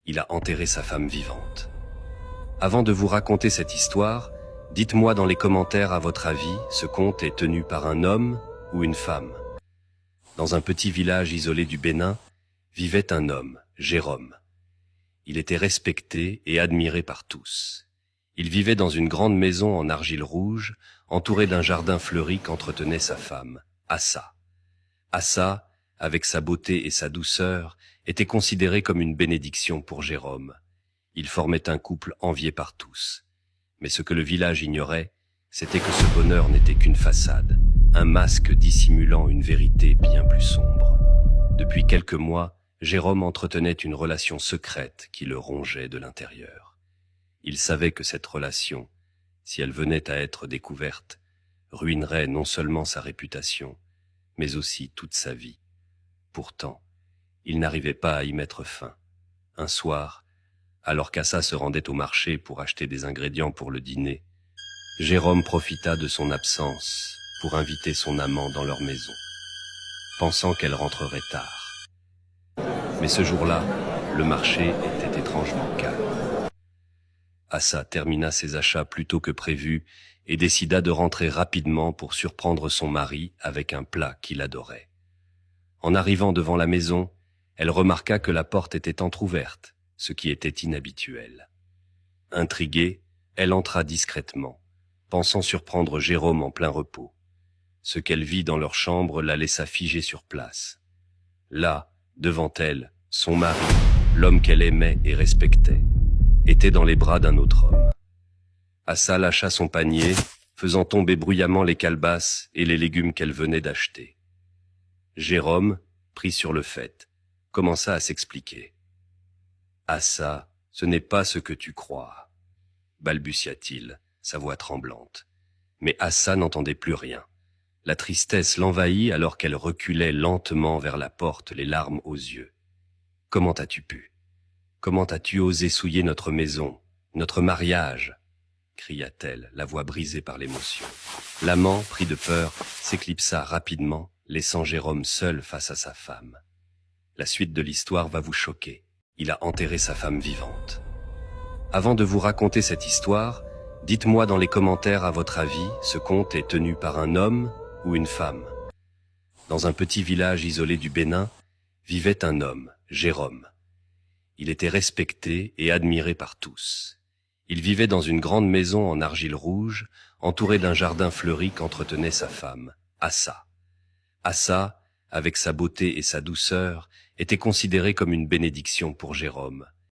il a enterré sa femme vivante. Avant de vous raconter cette histoire, dites-moi dans les commentaires à votre avis, ce conte est tenu par un homme ou une femme. Dans un petit village isolé du Bénin, vivait un homme, Jérôme. Il était respecté et admiré par tous. Il vivait dans une grande maison en argile rouge, entourée d'un jardin fleuri qu'entretenait sa femme, Assa. Assa, avec sa beauté et sa douceur, était considéré comme une bénédiction pour Jérôme. Ils formaient un couple envié par tous. Mais ce que le village ignorait, c'était que ce bonheur n'était qu'une façade, un masque dissimulant une vérité bien plus sombre. Depuis quelques mois, Jérôme entretenait une relation secrète qui le rongeait de l'intérieur. Il savait que cette relation, si elle venait à être découverte, ruinerait non seulement sa réputation, mais aussi toute sa vie. Pourtant, il n'arrivait pas à y mettre fin. Un soir, alors qu'Assa se rendait au marché pour acheter des ingrédients pour le dîner, Jérôme profita de son absence pour inviter son amant dans leur maison, pensant qu'elle rentrerait tard. Mais ce jour-là, le marché était étrangement calme. Assa termina ses achats plus tôt que prévu et décida de rentrer rapidement pour surprendre son mari avec un plat qu'il adorait. En arrivant devant la maison, elle remarqua que la porte était entr'ouverte, ce qui était inhabituel. Intriguée, elle entra discrètement, pensant surprendre Jérôme en plein repos. Ce qu'elle vit dans leur chambre la laissa figée sur place. Là, devant elle, son mari, l'homme qu'elle aimait et respectait, était dans les bras d'un autre homme. Assa lâcha son panier, faisant tomber bruyamment les calebasses et les légumes qu'elle venait d'acheter. Jérôme, pris sur le fait, commença à s'expliquer. « Assa, ce n'est pas ce que tu crois, » balbutia-t-il, sa voix tremblante. Mais Assa n'entendait plus rien. La tristesse l'envahit alors qu'elle reculait lentement vers la porte, les larmes aux yeux. « Comment as-tu pu? Comment as-tu osé souiller notre maison, notre mariage ?» cria-t-elle, la voix brisée par l'émotion. L'amant, pris de peur, s'éclipsa rapidement, laissant Jérôme seul face à sa femme. La suite de l'histoire va vous choquer. Il a enterré sa femme vivante. Avant de vous raconter cette histoire, dites-moi dans les commentaires à votre avis, ce conte est tenu par un homme ou une femme. Dans un petit village isolé du Bénin, vivait un homme, Jérôme. Il était respecté et admiré par tous. Il vivait dans une grande maison en argile rouge, entourée d'un jardin fleuri qu'entretenait sa femme, Assa. Assa, avec sa beauté et sa douceur, était considéré comme une bénédiction pour Jérôme.